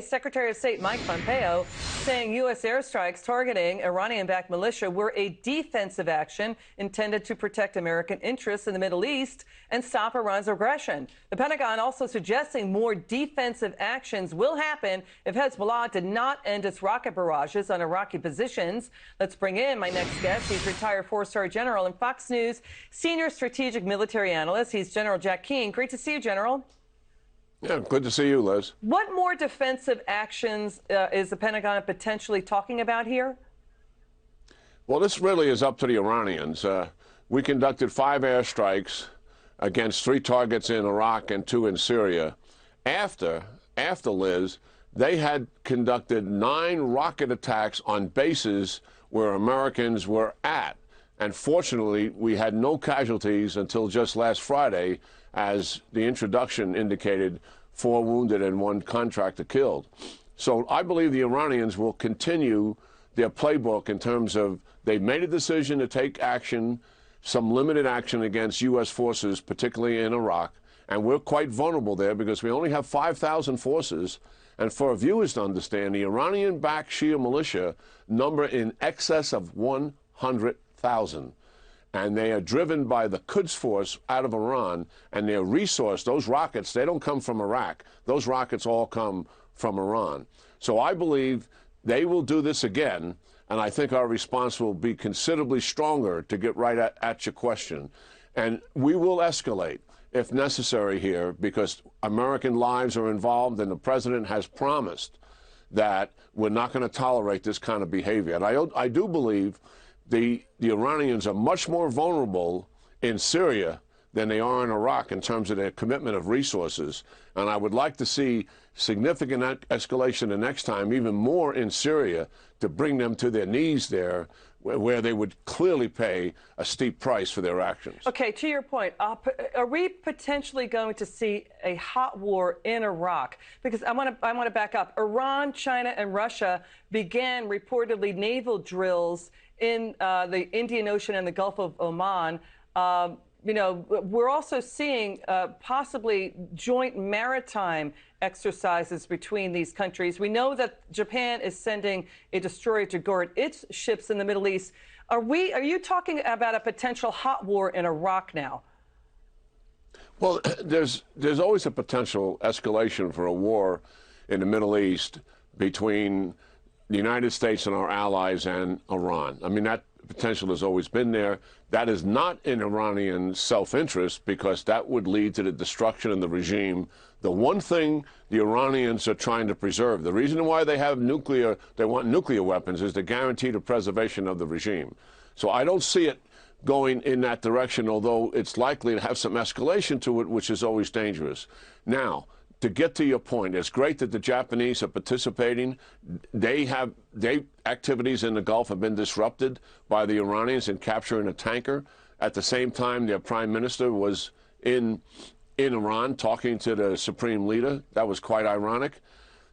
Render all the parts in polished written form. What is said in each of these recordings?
Secretary of State Mike Pompeo saying U.S. airstrikes targeting Iranian-backed militia were a defensive action intended to protect American interests in the Middle East and stop Iran's aggression. The Pentagon also suggesting more defensive actions will happen if Hezbollah did not end its rocket barrages on Iraqi positions. Let's bring in my next guest. He's retired four-star general and Fox News senior strategic military analyst. He's General Jack Keane. Great to see you, General. Yeah, good to see you, Liz. What more defensive actions is the Pentagon potentially talking about here? Well, this really is up to the Iranians. We conducted 5 airstrikes against 3 targets in Iraq and 2 in Syria. After Liz, they had conducted 9 rocket attacks on bases where Americans were at. And fortunately, we had no casualties until just last Friday, as the introduction indicated, 4 wounded and 1 contractor killed. So I believe the Iranians will continue their playbook in terms of they've made a decision to take action, some limited action against U.S. forces, particularly in Iraq. And we're quite vulnerable there because we only have 5,000 forces. And for our viewers to understand, the Iranian-backed Shia militia number in excess of 100,000. And they are driven by the Quds Force out of Iran, and their resource, those rockets, they don't come from Iraq. Those rockets all come from Iran. So I believe they will do this again, and I think our response will be considerably stronger, to get right at your question. And we will escalate if necessary here, because American lives are involved, and the president has promised that we're not going to tolerate this kind of behavior. And I do believe the Iranians are much more vulnerable in Syria than they are in Iraq in terms of their commitment of resources. And I would like to see significant escalation the next time, even more in Syria, to bring them to their knees there, where they would clearly pay a steep price for their actions. Okay, to your point, are we potentially going to see a hot war in Iraq? Because I want to back up. Iran, China, and Russia began reportedly naval drills in the Indian Ocean and the Gulf of Oman. You know, we're also seeing possibly joint maritime exercises between these countries. We know that Japan is sending a destroyer to guard its ships in the Middle East. Are you talking about a potential hot war in Iraq now? Well, there's always a potential escalation for a war in the Middle East between the United States and our allies and Iran. I mean, that potential has always been there. That is not in Iranian self-interest, because that would lead to the destruction of the regime. The one thing the Iranians are trying to preserve, the reason why they have they want nuclear weapons, is to guarantee the preservation of the regime. So I don't see it going in that direction, although it's likely to have some escalation to it, which is always dangerous. Now, to get to your point, it's great that the Japanese are participating. Their activities in the Gulf have been disrupted by the Iranians in capturing a tanker. At the same time, their prime minister was in Iran talking to the supreme leader. That was quite ironic.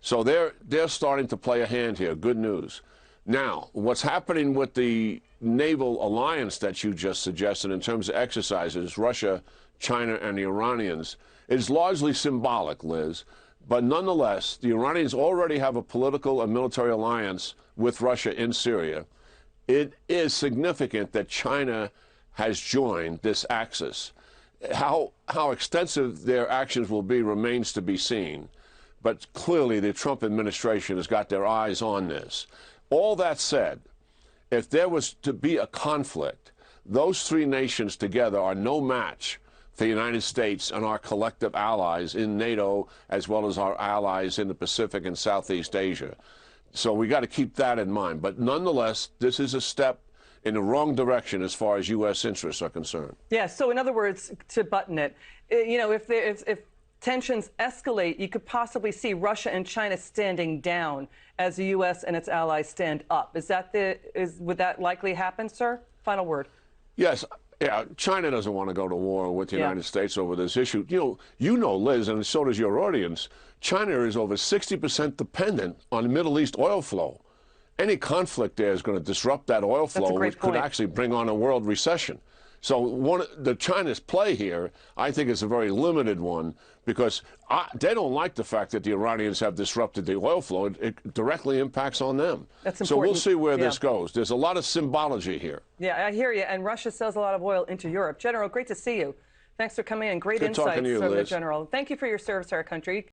So they're starting to play a hand here. Good news. Now, what's happening with the naval alliance that you just suggested in terms of exercises, Russia, China, and the Iranians, is largely symbolic, Liz. But nonetheless, the Iranians already have a political and military alliance with Russia in Syria. It is significant that China has joined this axis. How extensive their actions will be remains to be seen. But clearly, the Trump administration has got their eyes on this. All that said, if there was to be a conflict, those 3 nations together are no match the United States and our collective allies in NATO, as well as our allies in the Pacific and Southeast Asia. So we got to keep that in mind. But nonetheless, this is a step in the wrong direction as far as U.S. interests are concerned. Yeah, so in other words, to button it, you know, if tensions escalate, you could possibly see Russia and China standing down as the U.S. and its allies stand up. Would that likely happen, sir? Final word. Yes. Yeah, China doesn't want to go to war with the United States over this issue. You know, Liz, and so does your audience, China is over 60% dependent on the Middle East oil flow. Any conflict there is going to disrupt that oil flow, which could actually bring on a world recession. So the China's play here, I think, is a very limited one because they don't like the fact that the Iranians have disrupted the oil flow. It directly impacts on them. That's important. So we'll see where this goes. There's a lot of symbology here. Yeah, I hear you. And Russia sells a lot of oil into Europe. General, great to see you. Thanks for coming in. Great Good insights talking to you, from the Liz. General. Thank you for your service to our country.